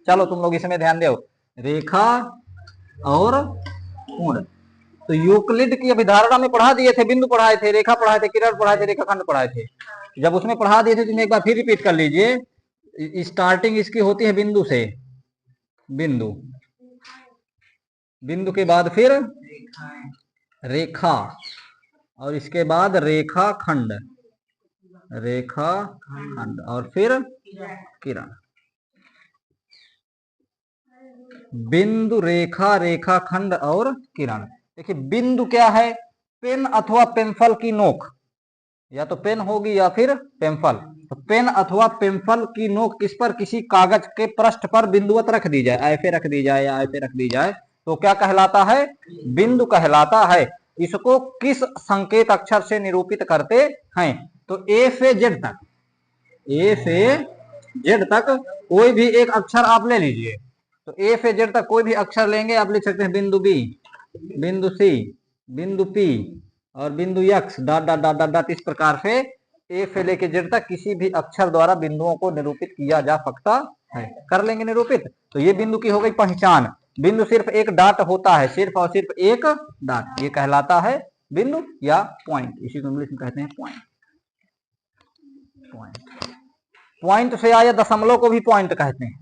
चलो तुम लोग इसमें ध्यान दो, रेखा और कोण। तो यूक्लिड की अभिधारणा में पढ़ा दिए थे, बिंदु पढ़ाए थे, रेखा पढ़ाए थे, किरण पढ़ाए थे, रेखाखंड पढ़ाए थे। जब उसमें पढ़ा दिए थे तो एक बार फिर रिपीट कर लीजिए। स्टार्टिंग इसकी होती है बिंदु से, बिंदु, बिंदु के बाद फिर रेखा, और इसके बाद रेखा खंड, रेखा खंड, और फिर किरण। बिंदु, रेखा, रेखा खंड और किरण। देखिए बिंदु क्या है, पेन अथवा पेंसिल की नोक, या तो पेन होगी या फिर पेंसिल। तो पेन अथवा पेंसिल की नोक किस पर, किसी कागज के पृष्ठ पर बिंदुवत रख दी जाए, ऐसे रख दी जाए या ऐसे रख दी जाए, तो क्या कहलाता है, बिंदु कहलाता है। इसको किस संकेत अक्षर से निरूपित करते हैं, तो ए से जेड तक, ए से जेड तक कोई भी एक अक्षर आप ले लीजिए। तो ए से जेड तक कोई भी अक्षर लेंगे, आप लिख सकते हैं बिंदु बी, बिंदु सी, बिंदु पी और बिंदु x, dot dot dot dot dot. इस प्रकार से ए से लेके जेड तक किसी भी अक्षर द्वारा बिंदुओं को निरूपित किया जा सकता है। कर लेंगे निरूपित। तो ये बिंदु की हो गई पहचान। बिंदु सिर्फ एक डॉट होता है, सिर्फ और सिर्फ एक डॉट, ये कहलाता है बिंदु या पॉइंट। इसी को इंग्लिश में कहते हैं पॉइंट। पॉइंट, पॉइंट से आया दशमलव को भी पॉइंट कहते हैं,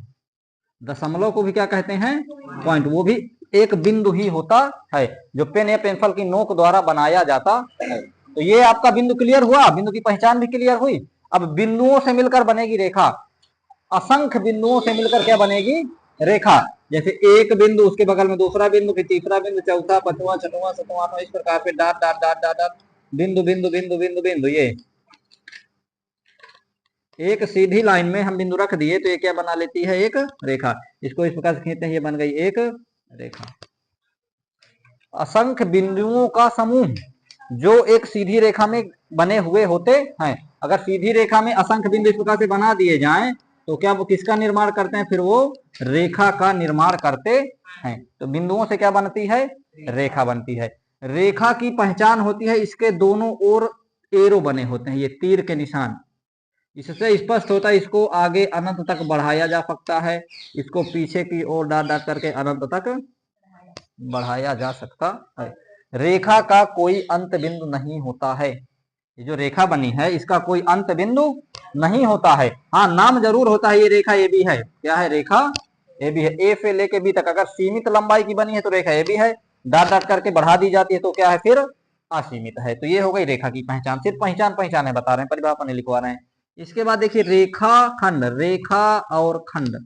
दशमलव को भी क्या कहते हैं, पॉइंट। वो भी एक बिंदु ही होता है जो पेन या पेंसिल की नोक द्वारा बनाया जाता है। तो ये आपका बिंदु क्लियर हुआ, बिंदु की पहचान भी क्लियर हुई। अब बिंदुओं से मिलकर बनेगी रेखा, असंख्य बिंदुओं से मिलकर क्या बनेगी, रेखा। जैसे एक बिंदु, उसके बगल में दूसरा बिंदु, फिर तीसरा बिंदु, चौथा, पांचवा, छठवां, सातवां, आठवां, इस प्रकार से dot dot dot dot dot, बिंदु बिंदु बिंदु बिंदु बिंदु। ये एक सीधी लाइन में हम बिंदु रख दिए तो ये क्या बना लेती है, एक रेखा। इसको इस प्रकार से खींचते हैं, ये बन गई एक रेखा। असंख्य बिंदुओं का समूह जो एक सीधी रेखा में बने हुए होते हैं। अगर सीधी रेखा में असंख्य बिंदु इस प्रकार से बना दिए जाएं तो क्या वो किसका निर्माण करते हैं, फिर वो रेखा का निर्माण करते हैं। तो बिंदुओं से क्या बनती है, रेखा बनती है। रेखा की पहचान होती है, इसके दोनों ओर एरो बने होते हैं, ये तीर के निशान। इससे स्पष्ट होता है इसको आगे अनंत तक बढ़ाया जा सकता है, इसको पीछे की ओर डाट डाट करके अनंत तक बढ़ाया जा सकता है। रेखा का कोई अंत बिंदु नहीं होता है। ये जो रेखा बनी है इसका कोई अंत बिंदु नहीं होता है। हाँ, नाम जरूर होता है, ये रेखा ए बी है। क्या है, रेखा ए बी है। ए से लेके बी तक अगर सीमित लंबाई की बनी है तो रेखा ए बी है, डाट डाट करके बढ़ा दी जाती है तो क्या है, फिर असीमित है। तो ये हो गई रेखा की पहचान। सिर्फ पहचान है, बता रहे हैं, परिभाषा नहीं लिखवा रहे हैं। इसके बाद देखिए रेखा खंड, रेखा और खंड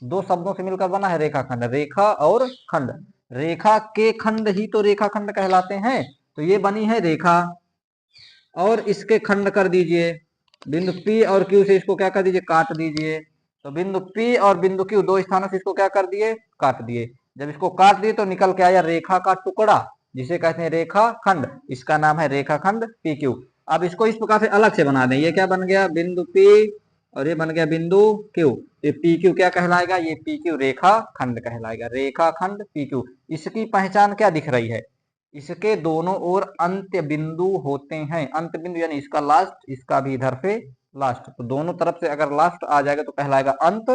दो शब्दों से मिलकर बना है रेखा खंड, रेखा और खंड। रेखा के खंड ही तो रेखा खंड कहलाते हैं। तो ये बनी है रेखा और इसके खंड कर दीजिए, बिंदु P और Q से इसको क्या कर दीजिए, काट दीजिए। तो बिंदु P और बिंदु Q दो स्थानों से इसको क्या कर दिए, काट दिए। जब इसको काट दिए तो निकल के आया रेखा का टुकड़ा, जिसे कहते हैं रेखा खंड। इसका नाम है रेखा खंड PQ। अब इसको इस प्रकार से अलग से बना दें, ये क्या बन गया, बिंदु P और ये बन गया बिंदु Q। ये PQ क्या कहलाएगा, ये PQ रेखा खंड कहलाएगा, रेखा खंड PQ। इसकी पहचान क्या दिख रही है, इसके दोनों ओर अंत्य बिंदु होते हैं। अंत बिंदु यानी इसका लास्ट, इसका भी इधर से लास्ट। तो दोनों तरफ से अगर लास्ट आ जाएगा तो कहलाएगा अंत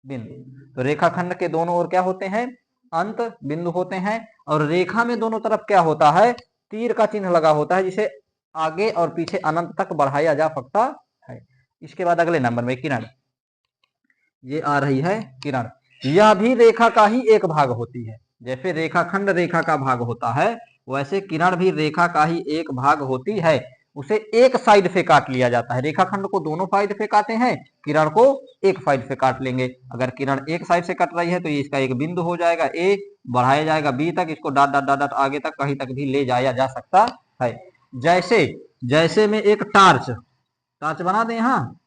बिंदु। तो रेखाखंड के दोनों ओर क्या होते हैं, अंत बिंदु होते हैं। और रेखा में दोनों तरफ क्या होता है, तीर का चिन्ह लगा होता है, जिसे आगे और पीछे अनंत तक बढ़ाया जा सकता है। इसके बाद अगले नंबर में किरण, ये आ रही है किरण। यह भी रेखा का ही एक भाग होती है। जैसे रेखाखंड रेखा का भाग होता है, वैसे किरण भी रेखा का ही एक भाग होती है। उसे एक साइड से काट लिया जाता है। रेखाखंड को दोनों साइड से काटे हैं, किरण को एक साइड से काट लेंगे। अगर किरण एक साइड से कट रही है तो ये इसका एक बिंदु हो जाएगा ए, बढ़ाया जाएगा बी तक, इसको डॉट डॉट डॉट डॉट आगे तक कहीं तक भी ले जाया जा सकता है। जैसे जैसे में एक टार्च, टार्च बना दें, हाँ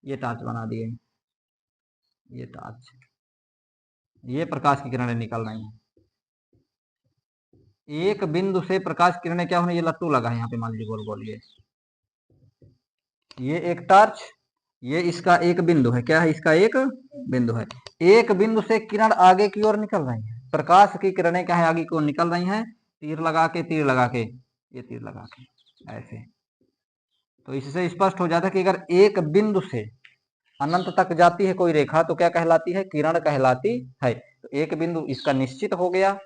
ये टार्च बना दिए, ये टार्च, ये प्रकाश की किरणें निकल रही हैं। एक बिंदु से प्रकाश किरणें क्या होने, ये लट्टू लगा है यहाँ पे, मान लीजिए गोल गोल, ये एक टार्च, ये इसका एक बिंदु है। क्या है, इसका एक बिंदु है। एक बिंदु से किरण आगे की ओर निकल रही है, प्रकाश की किरणें क्या है, आगे की ओर निकल रही हैं, तीर लगा के, तीर लगा के, ये तीर लगा के ऐसे। तो इससे स्पष्ट हो जाता है कि अगर एक बिंदु से अनंत तक जाती है कोई रेखा तो क्या कहलाती है? किरण कहलाती है। तो एक बिंदु इसका निश्चित हो गया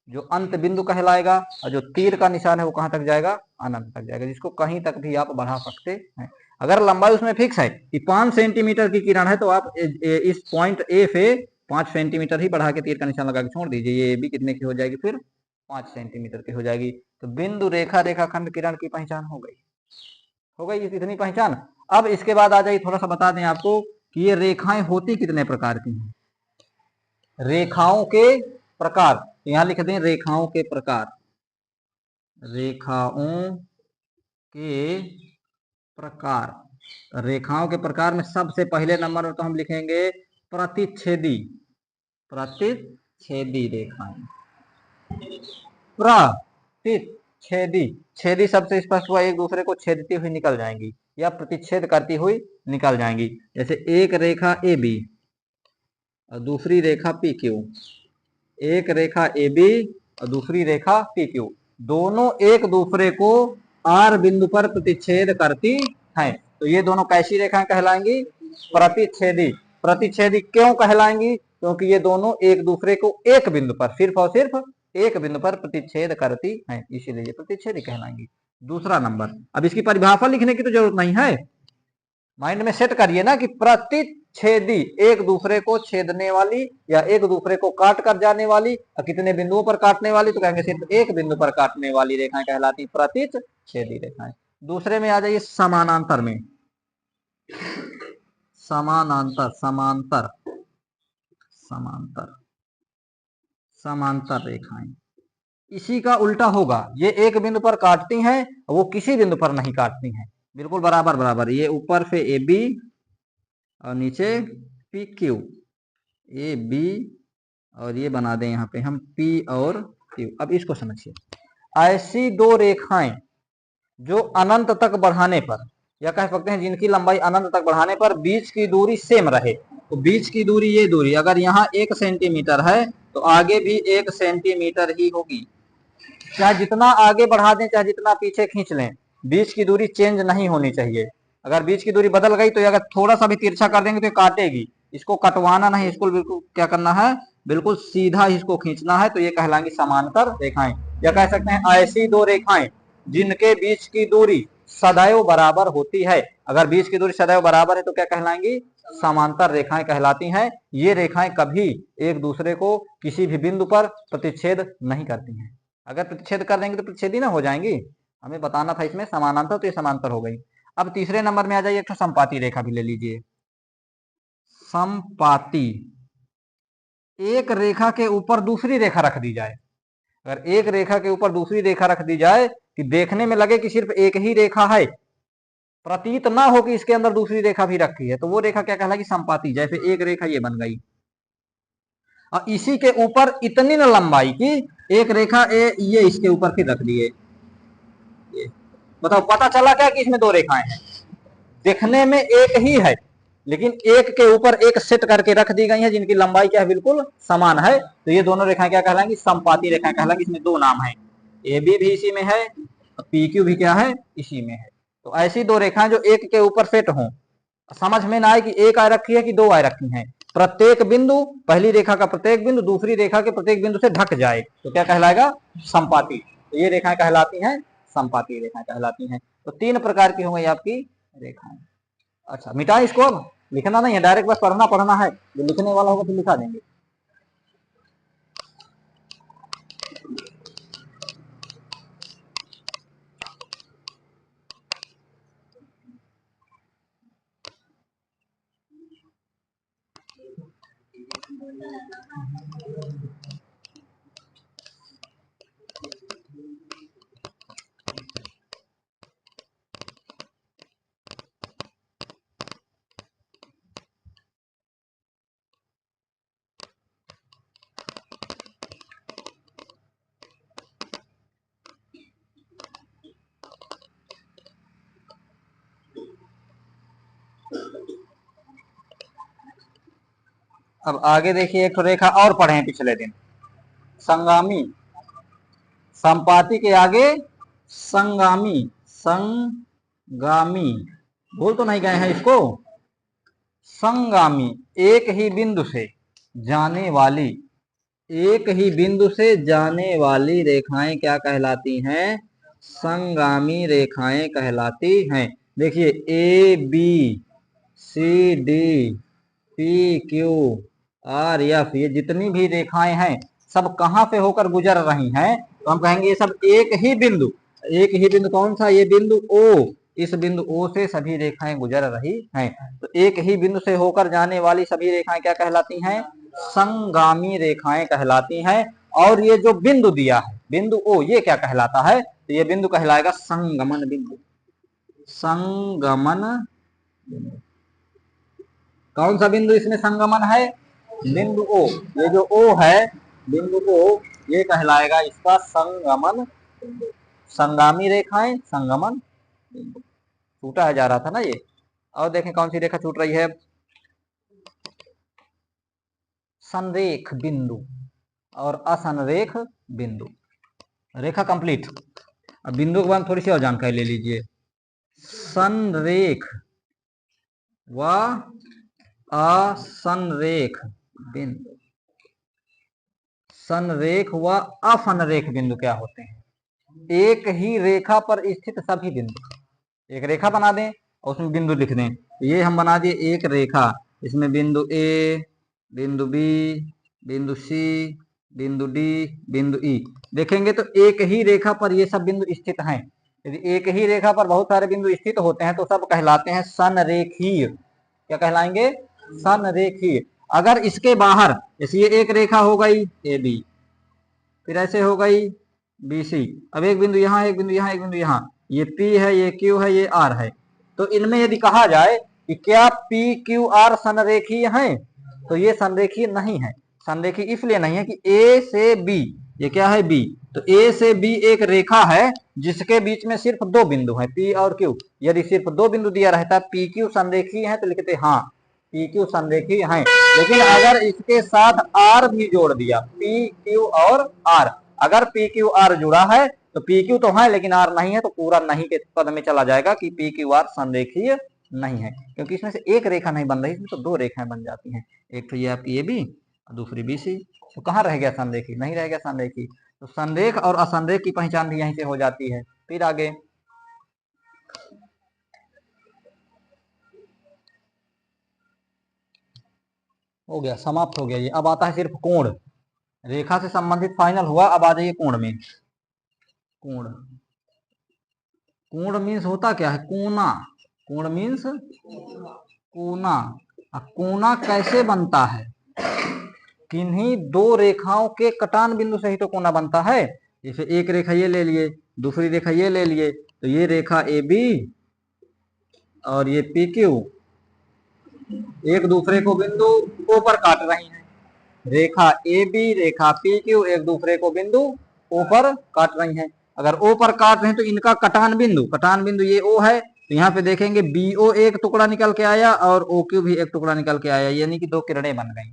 जो अंत बिंदु कहलाएगा, और जो तीर का निशान है वो कहां तक जाएगा? अनंत तक जाएगा, जिसको कहीं तक भी आप बढ़ा सकते हैं। अगर लंबाई उसमें फिक्स है कि 5 सेंटीमीटर की किरण है तो आप इस पॉइंट ए से 5 सेंटीमीटर ही बढ़ा के तीर का निशान लगा के छोड़ दीजिए, ये भी कितने की हो जाएगी? फिर 5 सेंटीमीटर की हो जाएगी। तो बिंदु, रेखा, रेखाखंड, किरण की पहचान हो गई इतनी पहचान। अब इसके बाद आ जाइए, थोड़ा सा बता दें आपको कि ये रेखाएं होती कितने प्रकार की हैं। रेखाओं के प्रकार, यहां लिख दें रेखाओं के प्रकार। रेखाओं के प्रकार, रेखाओं के प्रकार में सबसे पहले नंबर में तो हम लिखेंगे प्रतिच्छेदी। प्रतिच्छेदी रेखाएं, प्रतिच्छेदी, छेदी सबसे स्पष्ट हुआ, एक दूसरे को छेदती हुई निकल जाएंगी या प्रतिच्छेद करती हुई निकल जाएंगी। जैसे एक रेखा ए बी और दूसरी रेखा पी क्यू, एक रेखा ए बी और दूसरी रेखा पी क्यू, दोनों एक दूसरे को आर बिंदु पर प्रतिच्छेद करती हैं। तो ये दोनों कैसी रेखाएं कहलाएंगी? प्रतिच्छेदी। प्रतिच्छेदी क्यों कहलाएंगी? क्योंकि ये दोनों एक दूसरे को एक बिंदु पर, सिर्फ और सिर्फ एक बिंदु पर प्रतिच्छेद करती हैं, इसीलिए ये प्रतिच्छेदी कहलाएंगी। दूसरा नंबर, अब इसकी परिभाषा लिखने की तो जरूरत नहीं है, माइंड में सेट करिए ना कि प्रतिच्छेदी एक दूसरे को छेदने वाली या एक दूसरे को काट कर जाने वाली, और कितने बिंदुओं पर काटने वाली? तो कहेंगे सिर्फ एक बिंदु पर काटने वाली रेखाएं कहलाती प्रतिच्छेदी रेखाएं। दूसरे में आ जाइए समानांतर में। समानांतर, समांतर, समांतर, समांतर रेखाएं इसी का उल्टा होगा। ये एक बिंदु पर काटती हैं, वो किसी बिंदु पर नहीं काटती हैं, बिल्कुल बराबर बराबर। ये ऊपर से ए बी और नीचे पी क्यू, ए बी और ये बना दें यहाँ पे हम पी और क्यू। अब इसको समझिए, ऐसी दो रेखाएं जो अनंत तक बढ़ाने पर, या कह सकते हैं जिनकी लंबाई अनंत तक बढ़ाने पर बीच की दूरी सेम रहे। तो बीच की दूरी, ये दूरी अगर यहाँ 1 सेंटीमीटर है तो आगे भी 1 सेंटीमीटर ही होगी। चाहे जितना आगे बढ़ा दें चाहे जितना पीछे खींच लें, बीच की दूरी चेंज नहीं होनी चाहिए। अगर बीच की दूरी बदल गई तो अगर थोड़ा सा भी तिरछा कर देंगे तो काटेगी, इसको कटवाना नहीं, इसको बिल्कुल क्या करना है? बिल्कुल सीधा इसको खींचना है। तो ये कहलाएंगी समांतर रेखाएं, या कह सकते हैं ऐसी दो रेखाएं जिनके बीच की दूरी सदैव बराबर होती है। अगर बीच की दूरी सदैव बराबर है तो क्या कहलाएंगी? समांतर रेखाएं कहलाती हैं। ये रेखाएं कभी एक दूसरे को किसी भी बिंदु पर प्रतिच्छेद नहीं करती हैं। अगर प्रतिच्छेद कर देंगे तो प्रतिच्छेदी ना हो जाएंगी, हमें बताना था इसमें समानांतर, तो ये समांतर हो गई। अब तीसरे नंबर में आ जाइए, एक तो संपाती रेखा भी ले लीजिए। संपाती, एक रेखा के ऊपर दूसरी रेखा रख दी जाए। अगर एक रेखा के ऊपर दूसरी रेखा रख दी जाए कि देखने में लगे कि सिर्फ एक ही रेखा है, प्रतीत ना हो कि इसके अंदर दूसरी रेखा भी रखी है, तो वो रेखा क्या कहलाएगी? संपाती। जैसे एक रेखा ये बन गई और इसी के ऊपर इतनी न लंबाई की एक रेखा ये इसके ऊपर फिर रख दिए। बताओ, पता चला क्या कि इसमें दो रेखाएं हैं? दिखने में एक ही है, लेकिन एक के ऊपर एक सेट करके रख दी गई है जिनकी लंबाई क्या है? बिल्कुल समान है। तो ये दोनों रेखाएं क्या कहलाएंगी? संपाती रेखाएं कहलाएंगी। इसमें दो नाम है, ए बी भी इसी में है और पी क्यू भी क्या है? इसी में है। तो ऐसी दो रेखाएं जो एक के ऊपर सेट हों, समझ में ना आए कि एक आय रखी है कि दो आय रखी है, प्रत्येक बिंदु, पहली रेखा का प्रत्येक बिंदु दूसरी रेखा के प्रत्येक बिंदु से ढक जाए, तो क्या कहलाएगा? संपाती। तो ये रेखाएं कहलाती हैं संपाती रेखाएं कहलाती हैं। तो तीन प्रकार की हो गई आपकी रेखाएं। अच्छा, मिटाएं इसको, अब लिखना नहीं है, डायरेक्ट बस पढ़ना पढ़ना है, जो लिखने वाला होगा तो लिखा देंगे। अब आगे देखिए, एक रेखा और पढ़े पिछले दिन, संगामी। संपाती के आगे संगामी, संगामी, भूल तो नहीं गए हैं इसको? संगामी एक ही बिंदु से जाने वाली, एक ही बिंदु से जाने वाली रेखाएं क्या कहलाती हैं? संगामी रेखाएं कहलाती हैं। देखिए A B C D P Q R F, ये जितनी भी रेखाएं हैं सब कहां से होकर गुजर रही हैं? तो हम कहेंगे ये सब एक ही बिंदु, एक ही बिंदु कौन सा? ये बिंदु ओ, इस बिंदु ओ से सभी रेखाएं गुजर रही हैं। तो एक ही बिंदु से होकर जाने वाली सभी रेखाएं क्या कहलाती हैं? संगामी रेखाएं कहलाती हैं। और ये जो बिंदु दिया है बिंदु ओ, ये क्या कहलाता है? तो ये बिंदु कहलाएगा संगमन बिंदु। संगमन बिंदु। कौन सा बिंदु इसमें संगमन है? बिंदु ओ। ये जो ओ है बिंदु ओ, ये कहलाएगा इसका संगमन बिंदु। संगामी रेखाएं संगमन बिंदु। छूटा है जा रहा था ना ये। और देखें कौन सी रेखा छूट रही है? संरेख बिंदु और असंरेख बिंदु। रेखा कंप्लीट। अब बिंदु के बाद थोड़ी सी और जानकारी ले लीजिए। संरेख व असंरेख बिंदु, संरेख व असंरेख बिंदु क्या होते हैं? एक ही रेखा पर स्थित सभी बिंदु। एक रेखा बना दें और उसमें बिंदु लिख दें। ये हम बना दिए एक रेखा, इसमें बिंदु ए, बिंदु बी, बिंदु सी, बिंदु डी, बिंदु ई। देखेंगे तो एक ही रेखा पर ये सब बिंदु स्थित हैं। यदि एक ही रेखा पर बहुत सारे बिंदु स्थित होते हैं तो सब कहलाते हैं संरेखीय। क्या कहलाएंगे? संरेखीय। अगर इसके बाहर, जैसे ये एक रेखा हो गई ए बी, फिर ऐसे हो गई बी सी, अब एक बिंदु यहाँ, एक बिंदु यहाँ, एक बिंदु यहाँ, ये पी है, ये क्यू है, ये आर है। तो इनमें यदि कहा जाए कि क्या पी क्यू आर संरेखीय हैं, तो ये संरेखीय नहीं है। संरेखीय इसलिए नहीं है कि ए से बी, ये क्या है? बी। तो ए से बी एक रेखा है जिसके बीच में सिर्फ दो बिंदु हैं, पी और क्यू। यदि सिर्फ दो बिंदु दिया रहता पी क्यू संरेखीय है तो लिखते हाँ पी क्यू संरेखीय हैं। लेकिन अगर इसके साथ आर भी जोड़ दिया, पी क्यू और आर, अगर पी क्यू आर जुड़ा है तो पी क्यू तो है लेकिन आर नहीं है, तो पूरा नहीं के पद में चला जाएगा कि पी क्यू आर संरेखीय नहीं है, क्योंकि इसमें से एक रेखा नहीं बन रही, इसमें तो दो रेखाएं बन जाती हैं। एक तो ये आपकी ए बी और दूसरी बी सी। तो कहाँ रह गया संरेखी? नहीं रह गया संरेखी। तो संरेख और असंरेख की पहचान भी यहीं से हो जाती है। फिर आगे हो गया, समाप्त हो गया ये। अब आता है सिर्फ कोण। रेखा से संबंधित फाइनल हुआ, अब आ जाइए कोण में। कोण, कोण मीन्स होता क्या है? कोना। कोण मीन्स कोना। कोना कैसे बनता है? किन्हीं दो रेखाओं के कटान बिंदु से ही तो कोना बनता है। जैसे एक रेखा ये ले लिए, दूसरी रेखा ये ले लिए, तो ये रेखा ए बी और ये पी क्यू एक दूसरे को बिंदु ओ पर काट रही हैं। रेखा ए बी, रेखा पी क्यू एक दूसरे को बिंदु ओ पर काट रही हैं। अगर ओ पर काट रहे हैं तो इनका कटान बिंदु ये ओ है, तो यहाँ पे देखेंगे बी ओ एक टुकड़ा निकल के आया और ओ क्यू भी एक टुकड़ा निकल के आया, यानी कि दो किरणें बन गई।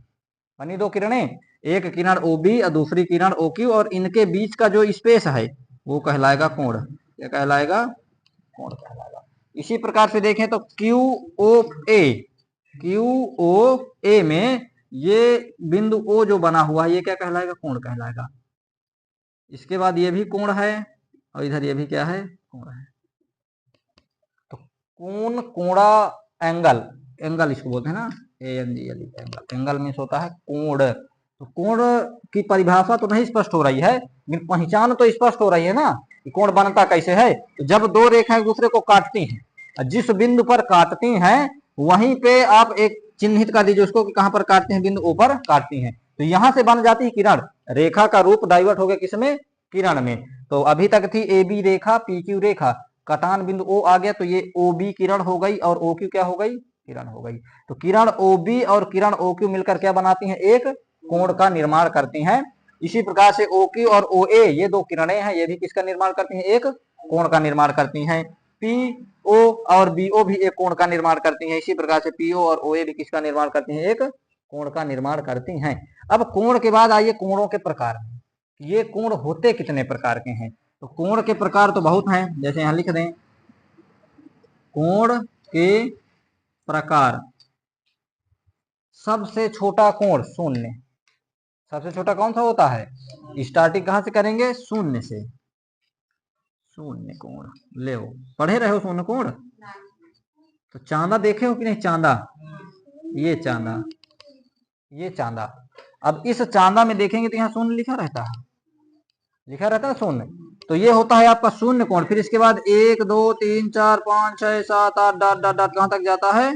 बनी दो किरणें, एक किरण ओ बी और दूसरी किरण ओ क्यू, और इनके बीच का जो स्पेस है वो कहलाएगा कोण। क्या कहलाएगा? कोण कहलाएगा। इसी प्रकार से देखें तो क्यू ओ ए, क्यू ओ ए में ये बिंदु ओ जो बना हुआ है ये क्या कहलाएगा? कोण कहलाएगा। इसके बाद ये भी कोण है और इधर ये भी क्या है? कोण है। तो कोण, कोणा, एंगल, एंगल इसको बोलते हैं ना, ANGL एंगल। एंगल मीन्स होता है कोण। तो कोण की परिभाषा तो नहीं स्पष्ट हो रही है, लेकिन पहचान तो स्पष्ट हो रही है ना कि कोण बनता कैसे है। तो जब दो रेखाएं एक दूसरे को काटती हैं, जिस बिंदु पर काटती हैं वहीं पे आप एक चिन्हित कर दीजिए उसको कि कहां पर काटते हैं, बिंदु ओ पर काटती हैं। तो यहां से बन जाती है किरण। रेखा का रूप डाइवर्ट हो गया किसमें? किरण में। तो अभी तक थी ए बी रेखा, पी क्यू रेखा, कटान बिंदु ओ आ गया तो ये ओ बी किरण हो गई और ओ क्यू क्या हो गई? किरण हो गई। तो किरण ओ बी और किरण ओ क्यू मिलकर क्या बनाती हैं? एक कोण का निर्माण करती हैं। इसी प्रकार से ओ क्यू और ओ ए ये दो किरणें हैं, ये भी किसका निर्माण करती हैं? एक कोण का निर्माण करती हैं। पी ओ और बी ओ भी एक कोण का निर्माण करती हैं। इसी प्रकार से पी ओ और ओ ए भी किसका निर्माण करती हैं? एक कोण का निर्माण करती हैं। अब कोण के बाद आइए कोणों के प्रकार में। ये कोण होते कितने प्रकार के हैं? तो कोण के प्रकार तो बहुत हैं, जैसे यहां लिख दें कोण के प्रकार। सबसे छोटा कोण शून्य। सबसे छोटा कौन सा होता है? स्टार्टिंग कहां से करेंगे? शून्य से। शून्य कोण ले हो, पढ़े रहे हो शून्य कोण? तो चांदा देखे हो कि नहीं? चांदा, ये चांदा, ये चांदा। अब इस चांदा में देखेंगे तो यहाँ शून्य लिखा रहता है, लिखा रहता है शून्य। तो ये होता है आपका शून्य कोण। फिर इसके बाद 1 2 3 4 5 6 7 8 डॉट डॉट डॉट कहां तक जाता है?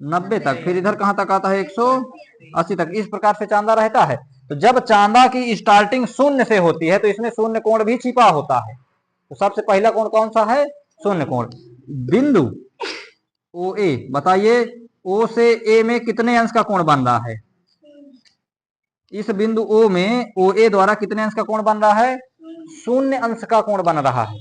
90 तक। फिर इधर कहां तक आता है? 180 तक। इस प्रकार से चांदा रहता है। तो जब चांदा की स्टार्टिंग शून्य से होती है तो इसमें शून्य कोण भी छिपा होता है। तो सबसे पहला कोण कौन सा है? शून्य कोण। बिंदु ओ ए, बताइए ओ से ए में कितने अंश का कोण बन रहा है? इस बिंदु ओ में ओ ए द्वारा कितने अंश का कोण बन रहा है? शून्य अंश का कोण बन रहा है।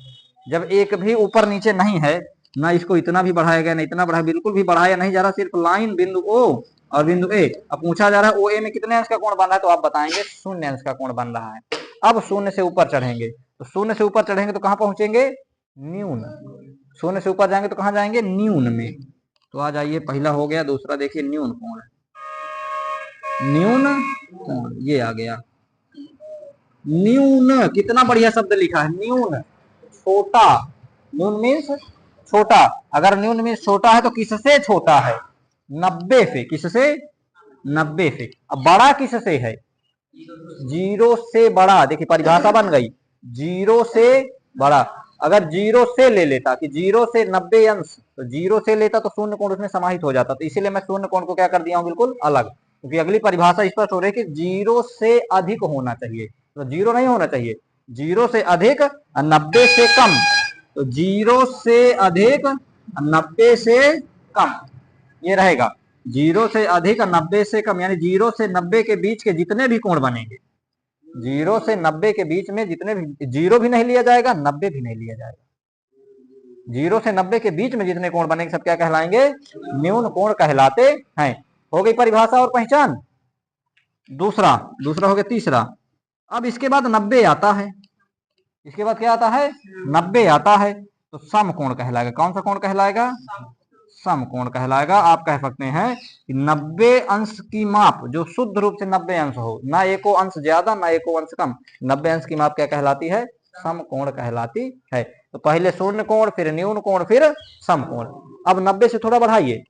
जब एक भी ऊपर नीचे नहीं है, ना इसको इतना भी बढ़ाया गया ना इतना बढ़ाया, बिल्कुल भी बढ़ाया नहीं जा रहा, सिर्फ लाइन बिंदु ओ और बिंदु ए। अब पूछा जा रहा है ओ ए में कितने अंश का कोण बन रहा है, तो आप बताएंगे शून्य अंश का कोण बन रहा है। अब शून्य से ऊपर चढ़ेंगे, तो शून्य से ऊपर चढ़ेंगे तो कहां पहुंचेंगे? न्यून। शून्य से ऊपर जाएंगे तो कहां जाएंगे? न्यून में। तो आ जाइए, पहला हो गया। दूसरा देखिए न्यून कोण। न्यून कोण ये आ गया। न्यून, कितना बढ़िया शब्द लिखा है, न्यून, छोटा। न्यून मीन्स छोटा। अगर न्यून मीन्स छोटा है तो किससे छोटा है? 90 से। किससे? 90 से। अब बड़ा किससे है? 0 से बड़ा। देखिए परिभाषा बन गई, 0 से बड़ा। अगर 0 से ले लेता कि 0 से 90 अंश, तो 0 से लेता तो शून्य कोण उसमें समाहित हो जाता। तो इसीलिए मैं शून्य कोण को क्या कर दिया हूं? बिल्कुल अलग। क्योंकि अगली परिभाषा स्पष्ट हो रही है कि 0 से अधिक होना चाहिए, तो 0 नहीं होना चाहिए। 0 से अधिक और 90 से कम। तो 0 से अधिक 90 से कम ये रहेगा। 0 से अधिक और 90 से कम, यानी 0 से 90 के बीच के जितने भी कोण बनेंगे, 0 से 90 के बीच में जितने भी, 0 भी नहीं लिया जाएगा, 90 भी नहीं लिया जाएगा। 0 से 90 के बीच में जितने कोण बनेंगे सब क्या कहलाएंगे? न्यून कोण कहलाते हैं। हो गई परिभाषा और पहचान। दूसरा हो गया। तीसरा, अब इसके बाद 90 आता है। इसके बाद क्या आता है? 90 आता है। तो समकोण कहलाएगा। कौन सा कोण कहलाएगा? समकोण कहलाएगा। आप कह सकते हैं कि 90 अंश की माप जो शुद्ध रूप से 90 अंश हो, ना एको अंश ज्यादा ना एको अंश कम, 90 अंश की माप क्या कहलाती है? समकोण कहलाती है। तो पहले शून्य कोण, फिर न्यून कोण, फिर समकोण। अब 90 से थोड़ा बढ़ाइए,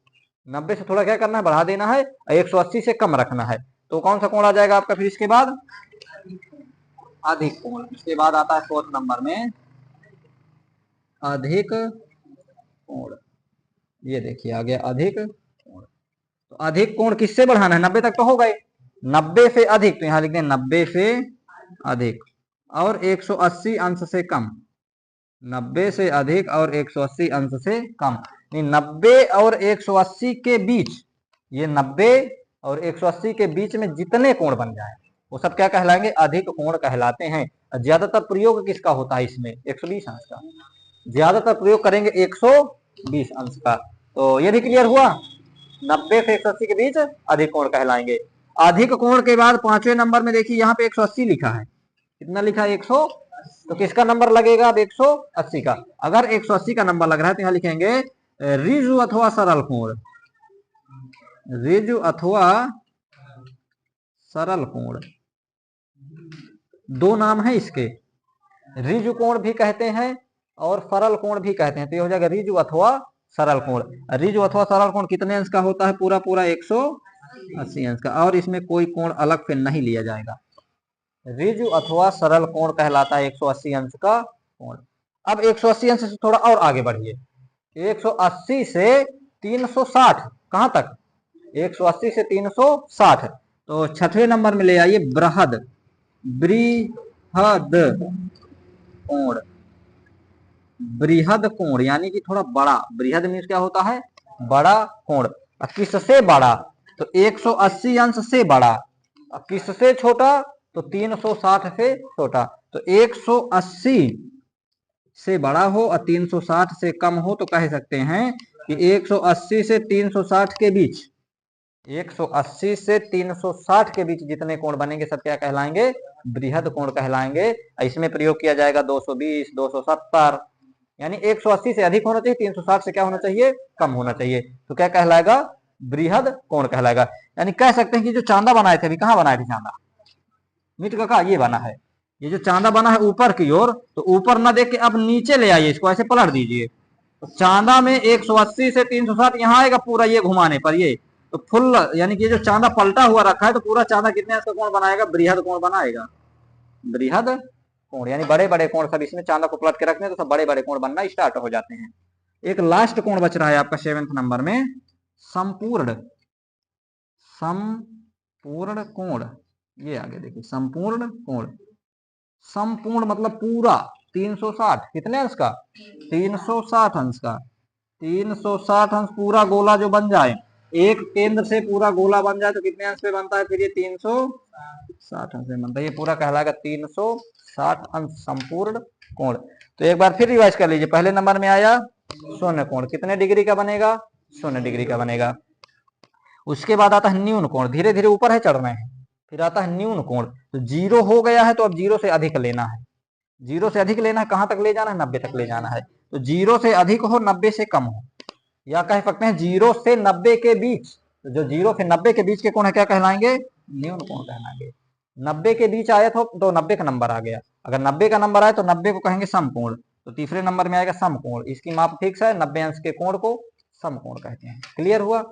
90 से थोड़ा क्या करना है? बढ़ा देना है। 180 से कम रखना है। तो कौन सा कोण आ जाएगा आपका? फिर इसके बाद अधिक कोण। इसके बाद आता है 4th नंबर में अधिक कोण। ये देखिए आ गया अधिक कोण। तो अधिक कोण किससे बढ़ाना है? 90 तक तो हो गए, 90 से अधिक, तो यहां लिख दें 90 से अधिक और 180 अंश से कम। 90 से अधिक और 180 अंश से कम। 90 और 180 के बीच, ये 90 और 180 के बीच में जितने कोण बन जाए वो सब क्या कहलाएंगे? अधिक कोण कहलाते हैं। ज्यादातर प्रयोग किसका होता है इसमें? 120 अंश का। ज्यादातर प्रयोग करेंगे 120 अंश का। तो ये भी क्लियर हुआ। 90 से 180 के बीच अधिक कोण कहलाएंगे। अधिक कोण के बाद 5वें नंबर में देखिए यहाँ पे 180 लिखा है। कितना लिखा है? 100। तो किसका नंबर लगेगा? अब 180 का। अगर 180 का नंबर लग रहा है तो यहाँ लिखेंगे ऋजु अथवा सरल कोण। ऋजु अथवा सरल कोण, दो नाम है इसके। ऋजु कोण भी कहते हैं और सरल कोण भी कहते हैं। तो ये हो जाएगा ऋजु अथवा सरल कोण। ऋजु अथवा सरल कोण कितने अंश का होता है? पूरा पूरा 180 अंश का। और इसमें कोई कोण अलग से नहीं लिया जाएगा। ऋजु अथवा सरल कोण कहलाता है 180 अंश का कोण। अब 180 अंश से थोड़ा और आगे बढ़िए, 180 से 360 कहां तक? 180 से 360। तो 6वें नंबर में ले आइए बृहद, बृहद कोण। बृहद कोण यानी कि थोड़ा बड़ा। बृहद मीन्स क्या होता है? बड़ा कोण। किससे बड़ा? तो 180 अंश से बड़ा। किससे छोटा? तो 360 से छोटा। तो 180 से बड़ा हो और 360 से कम हो तो कह सकते हैं कि 180 से 360 के बीच, 180 से 360 के बीच जितने कोण बनेंगे सब क्या कहलाएंगे? बृहद कोण कहलाएंगे। इसमें प्रयोग किया जाएगा 220, 270, यानी 180 से अधिक होना चाहिए, 360 से क्या होना चाहिए? कम होना चाहिए। तो क्या कहलाएगा? बृहद कोण कहलाएगा। यानी कह सकते हैं कि जो चांदा बनाए थे, अभी कहाँ बनाए थे चांदा, मिट का ये बना है, ये जो चांदा बना है ऊपर की ओर, तो ऊपर ना देख के अब नीचे ले आइए, इसको ऐसे पलट दीजिए, तो चांदा में 180 से 360 यहाँ आएगा पूरा ये घुमाने पर, ये तो फुल, यानी कि ये जो चांदा पलटा हुआ रखा है, तो पूरा चांदा कितने अंश का कोण बनाएगा, बृहद कोण बनाएगा, बृहद कोण। यानी बड़े बड़े कोण सब इसमें चांदा को पलट के रखने, तो सब बड़े बड़े कोण बनना स्टार्ट हो जाते हैं। एक लास्ट कोण बच रहा है आपका 7वें नंबर में, संपूर्ण, संपूर्ण कोण। ये आगे देखिए, संपूर्ण कोण, संपूर्ण मतलब पूरा 360, कितने अंश का, 360 अंश का, 360 अंश पूरा गोला जो बन जाए, एक केंद्र से पूरा गोला बन जाए तो कितने अंश पे बनता है, फिर ये 360 अंश में बनता है, ये पूरा कहलाएगा 360 अंश संपूर्ण कोण। तो एक बार फिर रिवाइज कर लीजिए, पहले नंबर में आया शून्य कोण, कितने डिग्री का बनेगा, 0 डिग्री का बनेगा। उसके बाद आता है न्यून कोण, धीरे धीरे ऊपर है चढ़ रहे हैं, फिर आता है न्यून कोण, तो 0 हो गया है तो अब 0 से अधिक लेना है, 0 से अधिक लेना है, कहां तक ले जाना है, 90 तक ले जाना है, तो 0 से अधिक हो 90 से कम हो, या कह सकते हैं 0 से 90 के बीच, तो जो 0 से 90 के बीच के कोण है क्या कहलाएंगे, न्यून कोण कहलाएंगे। 90 के बीच आया तो 90 का नंबर आ गया, अगर 90 का नंबर आए तो 90 को कहेंगे समकोण, तो तीसरे नंबर में आएगा समकोण, इसकी माप फिक्स है, 90 अंश के कोण को समकोण कहते हैं। क्लियर हुआ।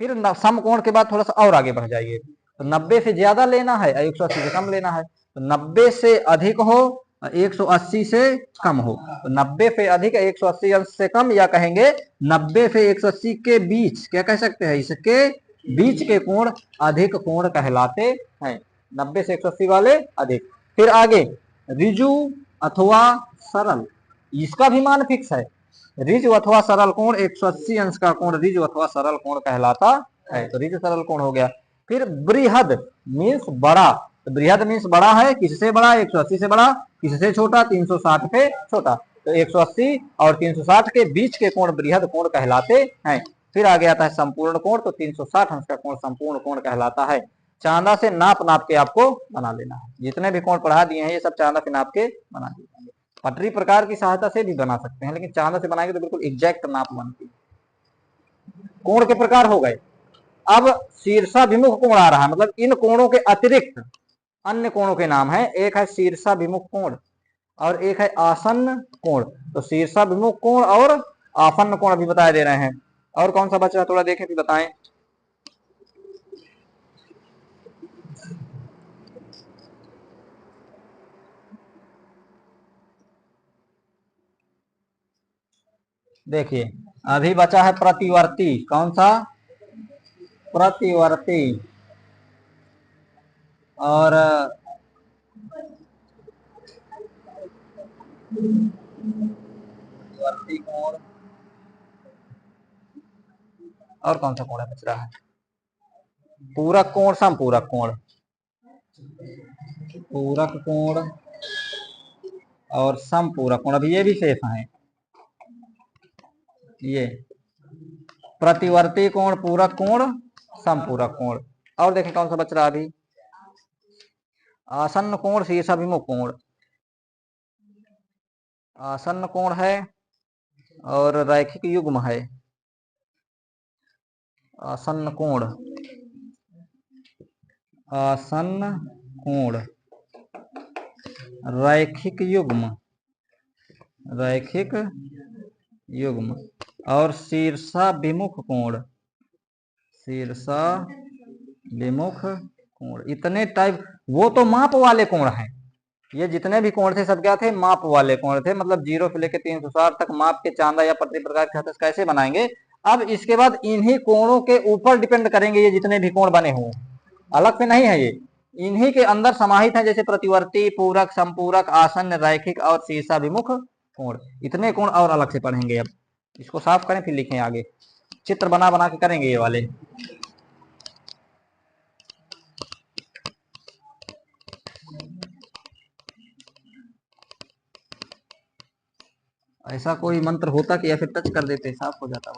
फिर समकोण के बाद थोड़ा सा और आगे बढ़ जाइए, तो 90 से ज्यादा लेना है, 180 से कम लेना है, तो 90 से अधिक हो 180 से कम हो, तो 90 से अधिक 180 अंश से कम, या कहेंगे 90 से 180 के बीच, क्या कह सकते हैं, इसके बीच के कोण अधिक कोण कहलाते हैं, 90 से 180 वाले अधिक। फिर आगे रिजु अथवा सरल, इसका भी मान फिक्स है, रिजु अथवा सरल कोण 180 अंश का कोण रिजु अथवा सरल कोण कहलाता है, तो रिजु सरल कोण हो गया। फिर बृहद मीन्स बड़ा, तो बृहद मीन्स बड़ा है, किससे बड़ा, 180 से बड़ा, किससे छोटा, 360 से छोटा, तो 180 और 360 के बीच के कोण बृहद कोण कहलाते हैं। फिर आगे आता है संपूर्ण कोण, तो 360 अंश का कोण संपूर्ण कोण कहलाता है। चांदा से नाप नाप के आपको बना लेना है, जितने भी कोण पढ़ा दिए हैं ये सब चांदा से नाप के बना दिए जाएंगे। पटरी प्रकार की सहायता से भी बना सकते हैं, लेकिन चांदा से बनाएंगे तो बिल्कुल एग्जैक्ट नाप बनती है। कोण के प्रकार हो गए। अब शीर्षाभिमुख कोण आ रहा है, मतलब इन कोणों के अतिरिक्त अन्य कोणों के नाम है, एक है शीर्षाभिमुख कोण और एक है आसन्न कोण। तो शीर्षाभिमुख कोण और आसन्न कोण अभी बताए दे रहे हैं। और कौन सा बचा थोड़ा देखें फिर बताएं। देखिए अभी बचा है प्रतिवर्ती, कौन सा, प्रतिवर्ती, और प्रतिवर्ती कोण, और कौन सा कोण है बच रहा है, पूरक कोण, समपूरक कोण, पूरक कोण और समपूरक कोण, अभी ये भी शेष है, ये प्रतिवर्ती कोण, पूरक कोण, समपूरक कोण। और देखें कौन सा बच रहा अभी, आसन्न कोण, शीर्षाभिमुख कोण, आसन्न कोण है और रैखिक युग्म है, आसन्न कोण, आसन्न कोण, रैखिक युग्म, रैखिक युग्म और शीर्षाभिमुख कोण, शीर्षाभिमुख कोण, इतने टाइप, वो तो माप वाले कोण हैं, ये जितने भी कोण थे सब क्या थे, माप वाले कोण थे, मतलब 0 से लेकर 360 तक माप के चांदा या पटरी प्रकार के कैसे बनाएंगे। अब इसके बाद इन्हीं कोणों के ऊपर डिपेंड करेंगे ये जितने भी कोण बने हुए, अलग से नहीं है, ये इन्हीं के अंदर समाहित है, जैसे प्रतिवर्ती, पूरक, संपूरक, आसन्न, रैखिक और शीर्षाभिमुख कोण, इतने कोण और अलग से पढ़ेंगे। अब इसको साफ करें फिर लिखें आगे, चित्र बना बना के करेंगे ये वाले। ऐसा कोई मंत्र होता कि या फिर टच कर देते साफ हो जाता,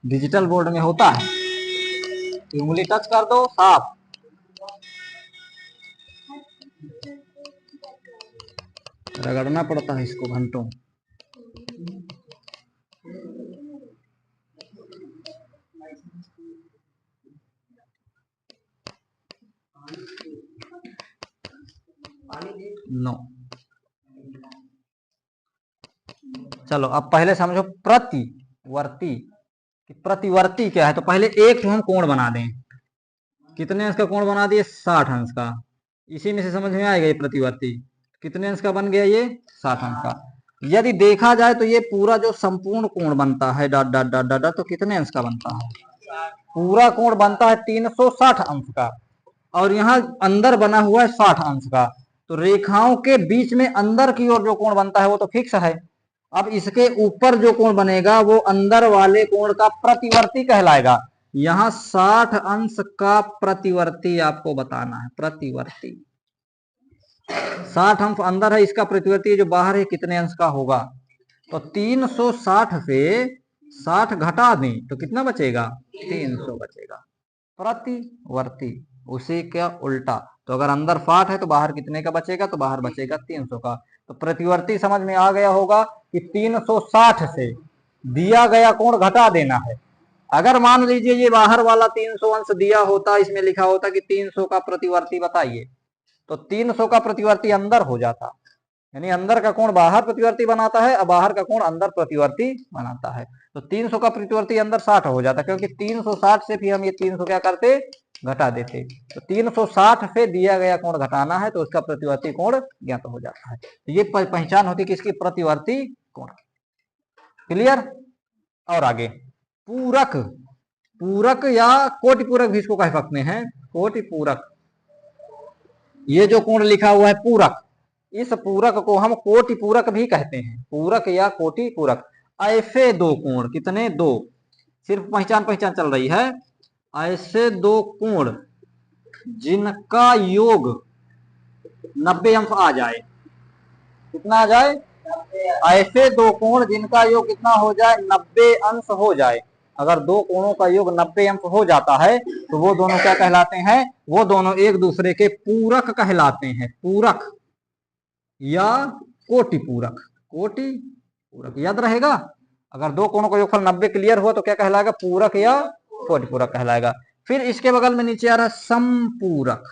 डिजिटल बोर्ड में होता है, उंगली टच कर दो साफ, रगड़ना पड़ता है इसको घंटों। 9। चलो अब पहले समझो प्रतिवर्ती। प्रतिवर्ती क्या है, तो पहले एक तो हम कोण बना दें। कितने अंश का कोण बना दिए, 60 अंश का। इसी में से समझ में आएगा ये प्रतिवर्ती कितने अंश का बन गया, ये 60 अंश का। यदि देखा जाए तो ये पूरा जो संपूर्ण कोण बनता है डॉट डॉट डॉट डॉट, तो कितने अंश का बनता है, पूरा कोण बनता है 360 अंश का। और यहाँ अंदर बना हुआ है 60 अंश का। तो रेखाओं के बीच में अंदर की ओर जो कोण बनता है वो तो फिक्स है। अब इसके ऊपर जो कोण बनेगा वो अंदर वाले कोण का प्रतिवर्ती कहलाएगा। यहाँ 60 अंश का प्रतिवर्ती आपको बताना है, प्रतिवर्ती 60 अंश अंदर है, इसका प्रतिवर्ती जो बाहर है कितने अंश का होगा। तो 360 से 60 घटा दें तो कितना बचेगा, 300 बचेगा प्रतिवर्ती। उसी का उल्टा, तो अगर अंदर 60 है तो बाहर कितने का बचेगा, तो बाहर बचेगा 300 का। तो प्रतिवर्ती समझ में आ गया होगा कि 360 से दिया गया कोण घटा देना है। अगर मान लीजिए ये बाहर वाला 300 अंश दिया होता, इसमें लिखा होता कि 300 का प्रतिवर्ती बताइए, तो 300 का प्रतिवर्ती अंदर हो जाता, यानी अंदर का कोण बाहर प्रतिवर्ती बनाता है और बाहर का कोण अंदर प्रतिवर्ती बनाता है। तो 300 का प्रतिवर्ती अंदर 60 हो जाता, क्योंकि 360 से फिर हम ये 300 क्या करते, घटा देते। तो 360 से दिया गया कोण घटाना है तो उसका प्रतिवर्ती कोण ज्ञात हो जाता है। तो ये पहचान होती है किसकी, प्रतिवर्ती कोण। क्लियर। और आगे पूरक, पूरक या कोटि पूरक भी इसको कह सकते हैं, कोटि पूरक। ये जो कोण लिखा हुआ है पूरक, इस पूरक को हम कोटि पूरक भी कहते हैं, पूरक या कोटि पूरक। ऐसे दो कोण, कितने, दो, सिर्फ पहचान चल रही है। ऐसे दो कोण जिनका योग 90 अंश आ जाए, कितना आ जाए, ऐसे दो कोण जिनका योग कितना हो जाए, 90 अंश हो जाए। अगर दो कोणों का योग 90 अंश हो जाता है तो वो दोनों क्या कहलाते हैं, वो दोनों एक दूसरे के पूरक कहलाते हैं, पूरक या कोटि पूरक। कोटि पूरक याद रहेगा, अगर दो कोणों का योगफल 90 क्लियर हुआ तो क्या कहलाएगा, पूरक या कोटि पूरक कहलाएगा। फिर इसके बगल में नीचे आ रहा है समपूरक,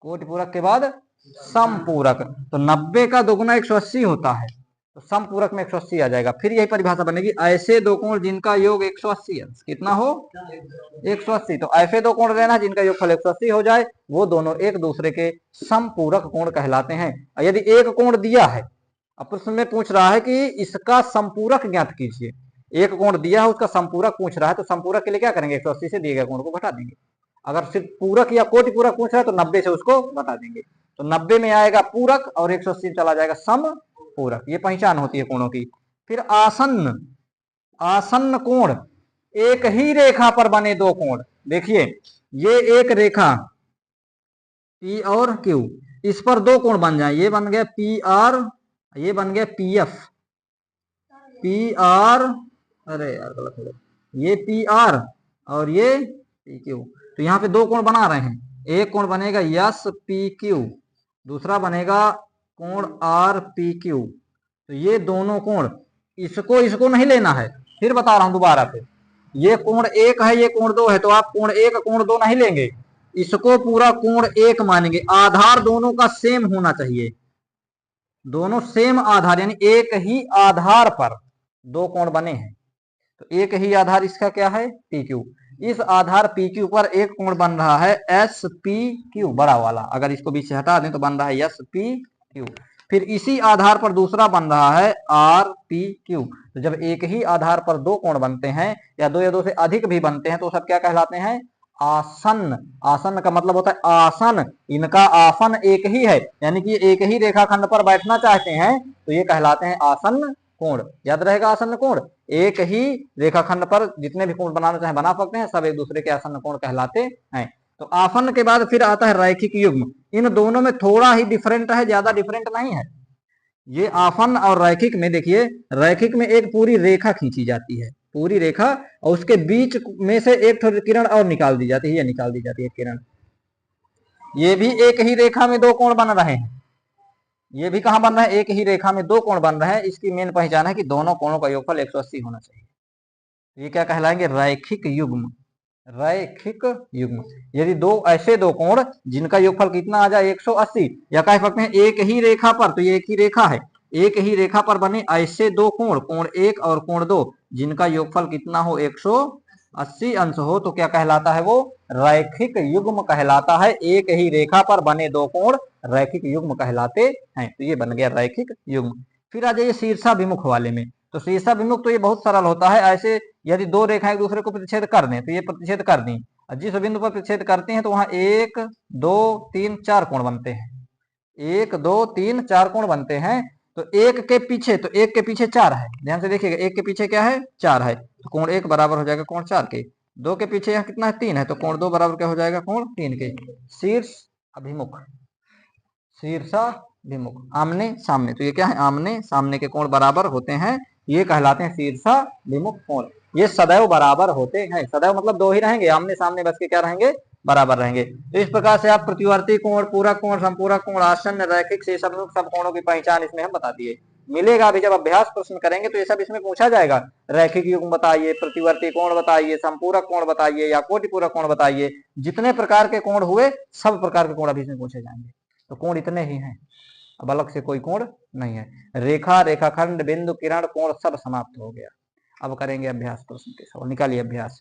कोटि पूरक के बाद समपूरक। तो 90 का दोगुना 180 होता है, तो समपूरक में 180 आ जाएगा। फिर यही परिभाषा बनेगी, ऐसे दो कोण जिनका योग 180 अंश, कितना हो, 180। तो ऐसे दो कोण लेना जिनका योगफल 180 हो जाए, वो दोनों एक दूसरे के समपूरक कोण कहलाते हैं। यदि एक कोण दिया है, अब प्रश्न में पूछ रहा है कि इसका संपूरक ज्ञात कीजिए, एक कोण दिया है उसका संपूरक पूछ रहा है, तो संपूरक के लिए क्या करेंगे, 180 से दिए गए कोण को घटा देंगे। अगर सिर्फ पूरक या कोटि पूरक पूछ रहा है तो 90 से उसको घटा देंगे, तो 90 में आएगा पूरक और 180 चला जाएगा समपूरक। ये पहचान होती है कोणों की। फिर आसन्न, आसन्न कोण, एक ही रेखा पर बने दो कोण। देखिए ये एक रेखा P और Q, इस पर दो कोण बन जाए, ये बन गया PR, ये बन गया PF, PR, अरे यार गलत हो गया, ये PR और ये PQ। तो यहाँ पे दो कोण बना रहे हैं, एक कोण बनेगा SPQ, दूसरा बनेगा कोण RPQ। तो ये दोनों कोण, इसको नहीं लेना है, फिर बता रहा हूं दोबारा से, ये कोण एक है, ये कोण दो है, तो आप कोण एक कोण दो नहीं लेंगे, इसको पूरा कोण एक मानेंगे। आधार दोनों का सेम होना चाहिए, दोनों सेम आधार, यानी एक ही आधार पर दो कोण बने हैं। तो एक ही आधार इसका क्या है, PQ। इस आधार PQ पर एक कोण बन रहा है SPQ बड़ा वाला, अगर इसको बीच से हटा दें तो बन रहा है SPQ। फिर इसी आधार पर दूसरा बन रहा है RPQ। तो जब एक ही आधार पर दो कोण बनते हैं या दो से अधिक भी बनते हैं तो सब क्या कहलाते हैं, आसन्न। आसन्न का मतलब होता है आसन, इनका आसन एक ही है, यानी कि एक ही रेखाखंड पर बैठना चाहते हैं तो ये कहलाते हैं आसन्न कोण। याद रहेगा, आसन्न कोण, एक ही रेखाखंड पर जितने भी कोण बनाना चाहे बना सकते हैं, सब एक दूसरे के आसन्न कोण कहलाते हैं। तो आसन्न के बाद फिर आता है रैखिक युग्म। इन दोनों में थोड़ा ही डिफरेंट है, ज्यादा डिफरेंट नहीं है। ये आसन्न और रैखिक में देखिए, रैखिक में एक पूरी रेखा खींची जाती है, पूरी रेखा, और उसके बीच में से एक किरण और निकाल दी जाती है, ये निकाल दी जाती है किरण। ये भी एक ही रेखा में दो कोण बन रहे हैं, ये भी कहां बन रहा है, एक ही रेखा में दो कोण बन रहे हैं। इसकी मेन पहचान है कि दोनों कोणों का योगफल 180 होना चाहिए। ये क्या कहलाएंगे, रैखिक युग्म। रैखिक युग्म। यदि ऐसे दो कोण जिनका योगफल कितना आ जाए 180, या कह सकते हैं एक ही रेखा पर, तो ये एक ही रेखा है, एक ही रेखा पर बने ऐसे दो कोण, कोण 1 और कोण 2, जिनका योगफल कितना हो 180 अंश हो, तो क्या कहलाता है वो? रैखिक युग्म कहलाता है। एक ही रेखा पर बने दो कोण रैखिक युग्म कहलाते हैं। तो ये बन गया रैखिक युग्म। फिर आ जाइए शीर्षाभिमुख वाले में। तो शीर्षाभिमुख तो ये बहुत सरल होता है। ऐसे यदि दो रेखाएं एक दूसरे को प्रतिच्छेद कर दें, तो ये प्रतिच्छेद कर दी, जिस बिंदु पर प्रतिच्छेद करते हैं तो वहां 1 2 3 4 कोण बनते हैं, 1 2 3 4 कोण बनते हैं। तो एक के पीछे, तो एक के पीछे 4 है, ध्यान से देखिएगा, एक के पीछे क्या है? 4 है, तो कोण 1 बराबर हो जाएगा कोण 4 के। 2 के पीछे यहाँ कितना है? 3 है, तो कोण 2 बराबर क्या हो जाएगा? कोण 3 के। शीर्ष अभिमुख, शीर्षाभिमुख, आमने सामने, तो ये क्या है? आमने सामने के कोण बराबर होते हैं, ये कहलाते हैं शीर्षाभिमुख कोण। ये सदैव बराबर होते हैं, सदैव मतलब दो ही रहेंगे, आमने सामने बस के क्या रहेंगे? बराबर रहेंगे। तो इस प्रकार से आप प्रतिवर्ती कोण, पूरक कोण, संपूरक कोण, आसन्न, रैखिक, शीर्षाभिमुख सब कोणों की पहचान इसमें हम बता दिए। मिलेगा अभी जब अभ्यास प्रश्न करेंगे तो ये सब इसमें पूछा जाएगा। रैखिक युग्म बताइए, प्रतिवर्ती कोण बताइए, संपूरक कोण बताइए, या कोटिपूरक कोण बताइए। जितने प्रकार के कोण हुए सब प्रकार के कोण अभी इसमें पूछे जाएंगे। तो कोण इतने ही हैं, अब अलग से कोई कोण नहीं है। रेखा, रेखाखंड, बिंदु, किरण, कोण सब समाप्त हो गया। अब करेंगे अभ्यास प्रश्न के सवाल। निकालिए अभ्यास।